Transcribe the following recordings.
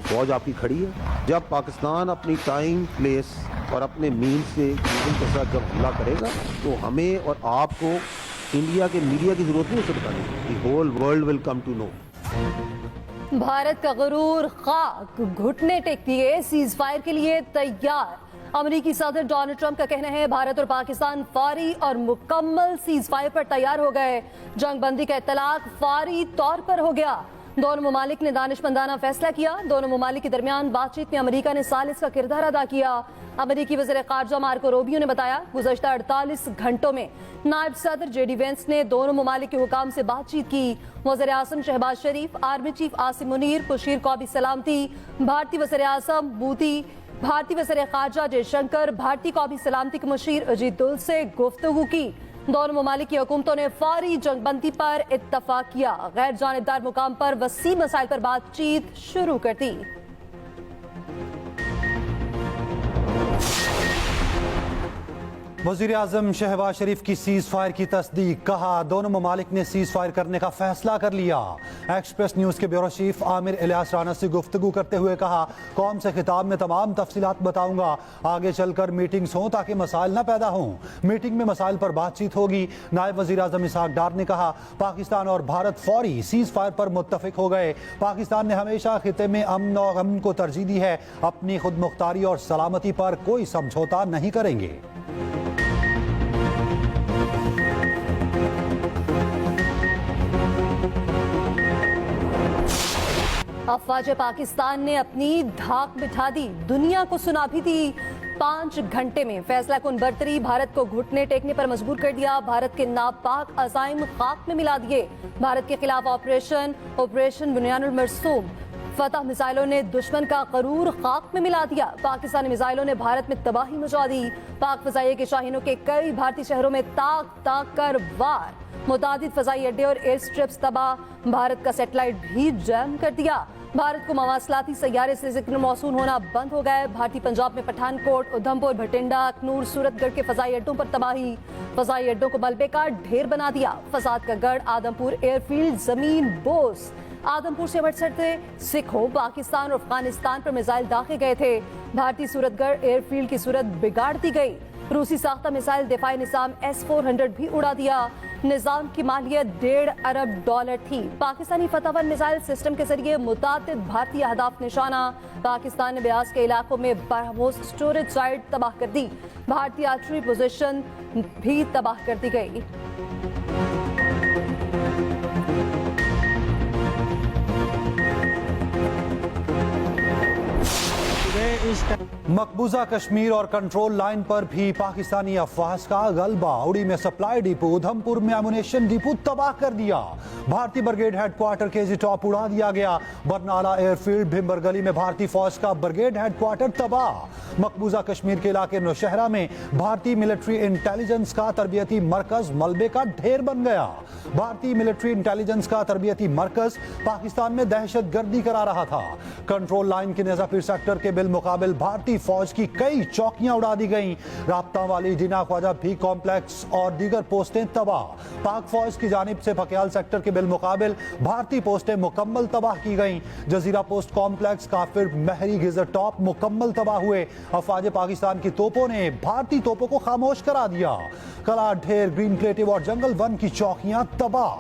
یہ فوج آپ کی کھڑی ہے. جب پاکستان اپنی ٹائم پلیس اور اپنے مین سے چیزوں کے ساتھ جب حملہ کرے گا تو ہمیں اور آپ کو انڈیا کے میڈیا کی ضرورت نہیں ہو سکتا. The whole world will come to know. Bharat کا غرور خاک، گھٹنے ٹیک دیے، سیز فائر کے لیے تیار. امریکی صدر ڈونلڈ ٹرمپ کا کہنا ہے بھارت اور پاکستان فوری اور مکمل سیز فائر پر تیار ہو گئے. جنگ بندی کا اطلاق فوری طور پر ہو گیا. دونوں ممالک نے دانشمندانہ فیصلہ کیا. دونوں ممالک کے درمیان بات چیت میں امریکہ نے ثالث کا کردار ادا کیا. امریکی وزیر خارجہ مارکو روبیو نے بتایا گزشتہ 48 گھنٹوں میں نائب صدر جے ڈی وینس نے دونوں ممالک کے حکام سے بات چیت کی. وزیر اعظم شہباز شریف، آرمی چیف عاصم منیر، مشیر قومی سلامتی، بھارتی وزیر اعظم مودی، بھارتی وزیر خارجہ جے شنکر، بھارتی قومی سلامتی کے مشیر اجیت دول سے گفتگو کی. دونوں ممالک کی حکومتوں نے فوری جنگ بندی پر اتفاق کیا. غیر جانبدار مقام پر وسیع مسائل پر بات چیت شروع کر دی. وزیر اعظم شہباز شریف کی سیز فائر کی تصدیق. کہا دونوں ممالک نے سیز فائر کرنے کا فیصلہ کر لیا. ایکسپریس نیوز کے بیورو چیف عامر الیاس رانا سے گفتگو کرتے ہوئے کہا قوم سے خطاب میں تمام تفصیلات بتاؤں گا. آگے چل کر میٹنگز ہوں تاکہ مسائل نہ پیدا ہوں. میٹنگ میں مسائل پر بات چیت ہوگی. نائب وزیر اعظم اسحاق ڈار نے کہا پاکستان اور بھارت فوری سیز فائر پر متفق ہو گئے. پاکستان نے ہمیشہ خطے میں امن و امن کو ترجیح دی ہے. اپنی خود مختاری اور سلامتی پر کوئی سمجھوتا نہیں کریں گے. افواج پاکستان نے اپنی دھاک بٹھا دی، دنیا کو سنا بھی دی. 5 گھنٹے میں فیصلہ کن برتری بھارت کو گھٹنے ٹیکنے پر مجبور کر دیا. بھارت کے ناپاک عزائم خاک میں ملا دیے. بھارت کے خلاف آپریشن بنیان المرسوم فتح میزائلوں نے دشمن کا غرور خاک میں ملا دیا. پاکستانی میزائلوں نے بھارت میں تباہی مچا دی. پاک فضائیہ کے شاہینوں کے کئی بھارتی شہروں میں تاک تاک کر وار. متعدد فضائی اڈے اور ایئر سٹرپس تباہ. بھارت کا سیٹلائٹ بھی جیم کر دیا. بھارت کو مواصلاتی سیارے سے ذکر موصول ہونا بند ہو گئے. بھارتی پنجاب میں پٹھان کوٹ، ادھمپور، بھٹنڈا، اخنور، سورت گڑھ کے فضائی اڈوں پر تباہی. فضائی اڈوں کو ملبے کا ڈھیر بنا دیا. فساد کا گڑھ آدمپور ایئر فیلڈ زمین بوس. آدمپور سے امرتسر سے سکھوں پاکستان اور افغانستان پر میزائل داغے گئے تھے. بھارتی سورت گڑھ ایئر فیلڈ کی صورت بگاڑ دی گئی. روسی ساختہ میزائل دفاعی نظام S-400 بھی اڑا دیا. نظام کی مالیت $1.5 ارب تھی. پاکستانی فتح ون میزائل سسٹم کے ذریعے متعدد بھارتی اہداف نشانہ. پاکستان نے بیاس کے علاقوں میں برہموس سٹوریج سائٹ تباہ کر دی. بھارتی آرٹلری پوزیشن بھی تباہ کر دی گئی. مقبوضہ کشمیر اور کنٹرول لائن پر بھی پاکستانی افواج کا غلبہ. اڑی میں سپلائی ڈپو، ادھمپور میں ایمونیشن ڈپو تباہ کر دیا. بھارتی brigade head quarter KG top اڑا دیا گیا. برنالہ ایئر فیلڈ بھمبر گلی میں بھارتی فوج کا برگیڈ ہیڈ کوارٹر تباہ. مقبوضہ کشمیر کے علاقے نوشہرہ میں بھارتی ملٹری انٹیلیجنس کا تربیتی مرکز ملبے کا ڈھیر بن گیا. بھارتی ملٹری انٹیلیجنس کا تربیتی مرکز پاکستان میں دہشت گردی کرا رہا تھا. کنٹرول لائن کے نیزا پیر سیکٹر کے بالمقابل بھارتی فوج کی کئی چوکیاں اڑا دی گئیں. رابطہ والی ڈینا خواجہ بھی کمپلیکس اور دیگر پوسٹیں تباہ. پاک فوج کی جانب سے پکیال سیکٹر کے بالمقابل بھارتی پوسٹیں مکمل تباہ کی گئیں. جزیرہ پوسٹ کمپلیکس، کافر، مہری، گزر ٹاپ مکمل تباہ ہوئے. افواج پاکستان کی توپوں نے بھارتی توپوں کو خاموش کرا دیا. کلا ڈھیر، گرین کلیٹو اور جنگل ون کی چوکیاں تباہ.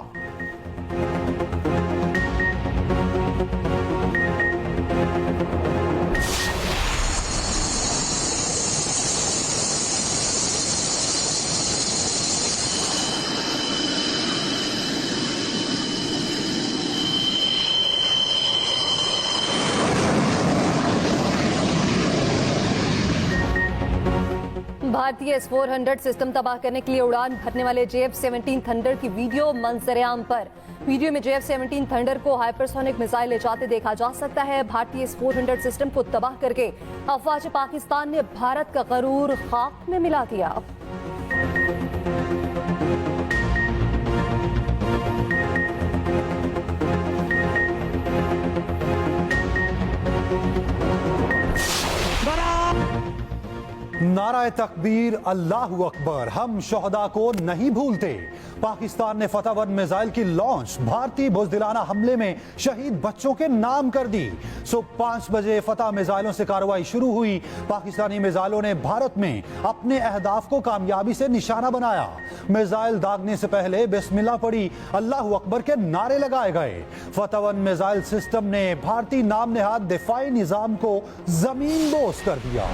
بھارتی S-400 سسٹم تباہ کرنے کے لیے اڑان بھرنے والے JF-17 تھنڈر کی ویڈیو منظر عام پر. ویڈیو میں JF-17 تھنڈر کو ہائپرسونک میزائل لے جاتے دیکھا جا سکتا ہے. بھارتی S-400 سسٹم کو تباہ کر کے افواج پاکستان نے بھارت کا غرور خاک میں ملا دیا. نائب नारा तकबीर अल्लाहु अकबर, हम शोहदा को नहीं भूलते। पाकिस्तान ने फतह 1 मिसाइल की लॉन्च भारतीय बुज़दिलाना हमले में शहीद बच्चों के नाम कर दी। सुबह 5 बजे फतह मिसाइलों से कार्रवाई शुरू हुई। पाकिस्तानी मिसाइलों ने भारत में अपने अहदाफ को कामयाबी से निशाना बनाया। मिसाइल दागने से पहले बिस्मिल्लाह पढ़ी, अल्लाहु अकबर के नारे लगाए गए। फतह 1 मिसाइल सिस्टम ने भारतीय नाम नेहाद दिफाई निजाम को जमीन बोस कर दिया।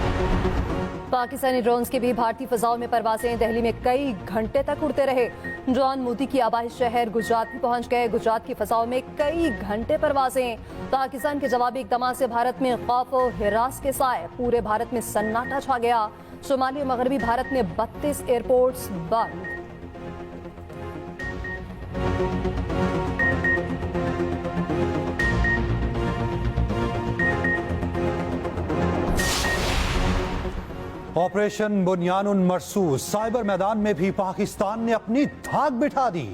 पाकिस्तानी ड्रोन्स की भी भारतीय फजाओं में परवाजें दिल्ली में कई घंटे तक उड़ते रहे। ड्रोन मोदी की आबादी शहर गुजरात भी पहुंच गए। गुजरात की फजाओं में कई घंटे परवाजें। पाकिस्तान के जवाबी इक़दाम से भारत में खौफ और हिरास के साए पूरे भारत में सन्नाटा छा गया। शुमाली और मगरबी भारत में 32 एयरपोर्ट्स बंद। ऑपरेशन बुनियानुन मरसूस, साइबर मैदान में भी पाकिस्तान ने अपनी धाक बिठा दी।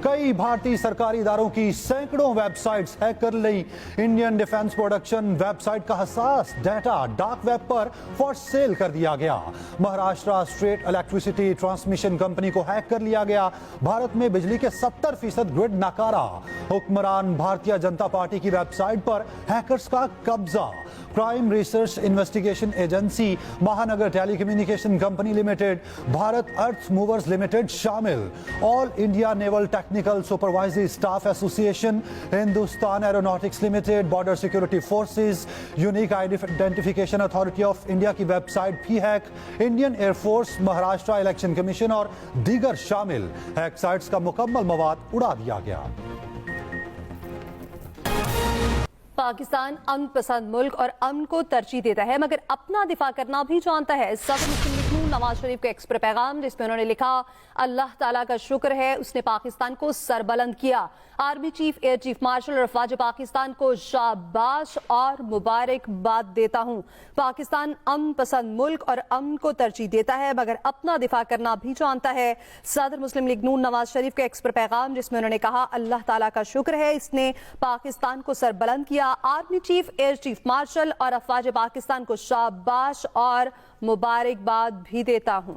कई भारतीय सरकारी इदारों की सैकड़ों वेबसाइट्स हैक कर ली। इंडियन डिफेंस प्रोडक्शन वेबसाइट का हसास डाटा डार्क वेब पर फॉर सेल कर दिया गया। Maharashtra state electricity transmission company को हैक कर लिया गया। भारत में बिजली के 70% ग्रिड नाकारा। हुक्मरान भारतीय जनता पार्टी की वेबसाइट पर हैकर्स का कब्जा। क्राइम रिसर्च इन्वेस्टिगेशन एजेंसी, महानगर टेलीकम्युनिकेशन कंपनी लिमिटेड, भारत अर्थ मूवर्स लिमिटेड शामिल। All India naval technical supervisory staff association, Hindustan aeronautics limited, border security forces, unique identification authority of India की वेबसाइट भी hack. Indian air force, Maharashtra election commission और दीगर शामिल। Hack sites का मुकम्मल मवाद उड़ा दिया गया। पाकिस्तान अमन पसंद मुल्क और अमन को तरजीह देता है, मगर अपना दिफा करना भी जानता है। सदर मुस्लिम लीग नून नवाज शरीफ का एक्स पर पैगाम, जिसमें उन्होंने लिखा, अल्लाह ताला का शुक्र है उसने पाकिस्तान को सरबलंद किया। Army chief, air chief marshal और अफवाज पाकिस्तान को शाबाश और मुबारकबाद देता हूँ। पाकिस्तान अमन पसंद मुल्क और अमन को तरजीह देता है, मगर अपना दिफा करना भी जानता है। सदर मुस्लिम लीग नून नवाज शरीफ का एक्स पर पैगाम, जिसमें उन्होंने कहा, अल्लाह ताला का शुक्र है इसने पाकिस्तान को सरबलंद किया। Army chief, air chief marshal और अफवाज पाकिस्तान को शाबाश और मुबारकबाद भी देता हूं।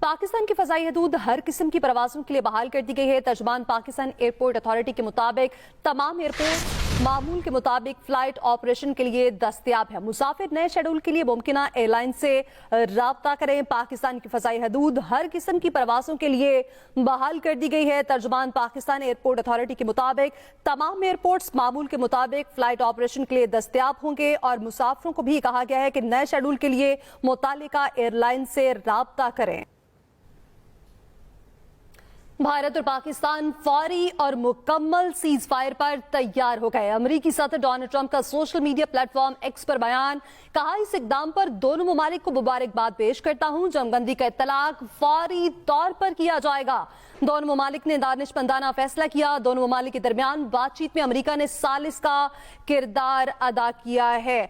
पाकिस्तान की फजाई हदूद हर किस्म की परवाज़ों के लिए बहाल कर दी गई है। तर्जुमान पाकिस्तान एयरपोर्ट अथॉरिटी के मुताबिक तमाम एयरपोर्ट मामूल के मुताबिक फ्लाइट ऑपरेशन के लिए दस्तयाब है। मुसाफिर नए शेड्यूल के लिए मुमकिना एयरलाइन से राब्ता करें। पाकिस्तान की फजाई हदूद हर किस्म की परवाज़ों के लिए बहाल कर दी गई है। तर्जुमान पाकिस्तान एयरपोर्ट अथॉरिटी के मुताबिक तमाम एयरपोर्ट्स मामूल के मुताबिक फ्लाइट ऑपरेशन के लिए दस्तयाब होंगे और मुसाफिरों को भी कहा गया है कि नए शेड्यूल के लिए मुतालिका एयरलाइन से राब्ता करें। भारत और पाकिस्तान फौरी और मुकम्मल सीज फायर पर तैयार हो गए। अमेरिकी सदर डोनाल्ड ट्रंप का सोशल मीडिया प्लेटफॉर्म एक्स पर बयान, कहा, इस इकदाम पर दोनों ममालिक को मुबारकबाद पेश करता हूं। जंगबंदी का इत्तलाक फौरी तौर पर किया जाएगा। दोनों ममालिक ने दानिशमंदाना फैसला किया। दोनों ममालिक के दरमियान बातचीत में अमेरिका ने सालिस का किरदार अदा किया है।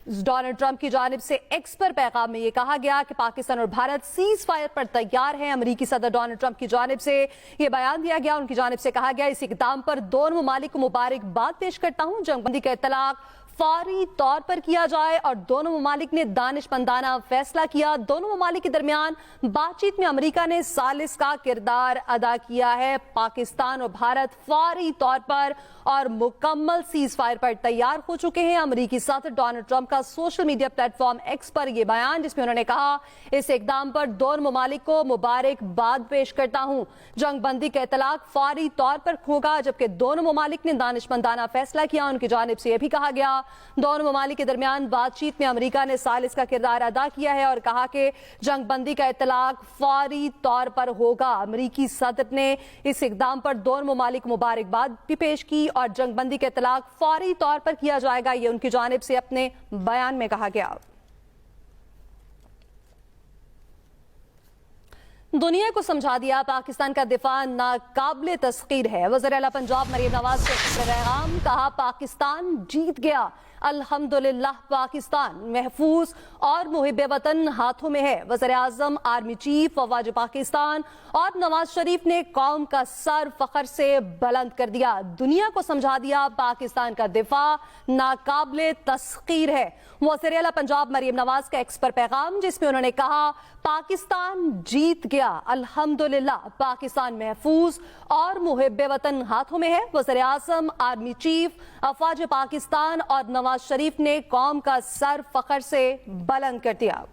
डोनाल्ड ट्रंप की जानिब से एक्स पर पैगाम में यह कहा गया कि पाकिस्तान और भारत सीज फायर पर तैयार हैं। अमेरिकी सदर डोनाल्ड ट्रंप की जानिब से यह बयान दिया गया। उनकी जानिब से कहा गया, इस इकदाम पर दोनों ममालिक को मुबारकबाद पेश करता हूं। जंगबंदी का इत्तलाक फौरी तौर पर किया जाए और दोनों ममालिक ने दानिशमंदाना फैसला किया। दोनों ममालिक के दरमियान बातचीत में अमेरिका ने सालिस का किरदार अदा किया है। पाकिस्तान और भारत फौरी तौर पर और मुकम्मल सीज फायर पर तैयार हो चुके हैं। अमेरिकी सदर डोनाल्ड ट्रंप का सोशल मीडिया प्लेटफॉर्म एक्स पर यह बयान, जिसमें उन्होंने कहा, इस इकदाम पर दोनों ममालिक को मुबारकबाद पेश करता हूं। जंगबंदी का इत्तलाक फौरी तौर पर होगा, जबकि दोनों ममालिक ने दानिशमंदाना फैसला किया। उनकी जानिब से यह भी कहा गया, दोनों ममालिक के दरमियान बातचीत में अमेरिका ने सालिस का किरदार अदा किया है और कहा कि जंगबंदी का इत्तलाक फौरी तौर पर होगा। अमेरिकी सदर ने इस इकदाम पर दोनों ममालिक को मुबारकबाद भी पेश की और जंगबंदी का इत्तलाक फौरी तौर पर किया जाएगा, ये उनकी जानिब से अपने बयान में कहा गया। दुनिया को समझा दिया, पाकिस्तान का दिफा नाकाबिले तस्खीर है। वज़ीर आला पंजाब मरीम नवाज के पैगाम, कहा, पाकिस्तान जीत गया। अल्हम्दुलिल्लाह पाकिस्तान महफूज और मुहिब वतन हाथों में है। वज़ीर आज़म, आर्मी चीफ, अफवाज पाकिस्तान और नवाज शरीफ ने कौम का सर फख्र से बुलंद कर दिया, दुनिया को समझा दिया पाकिस्तान का दिफा नाकाबिले तस्खीर है। वज़ीर आला पंजाब मरियम नवाज का एक्स पर पैगाम, जिसमें उन्होंने कहा पाकिस्तान जीत गया, अल्हम्दुलिल्लाह पाकिस्तान महफूज और मुहिब वतन हाथों में है। वज़ीर आज़म, आर्मी चीफ, अफवाज पाकिस्तान और नवाज शरीफ ने कौम का सर फख्र से बुलंद कर दिया।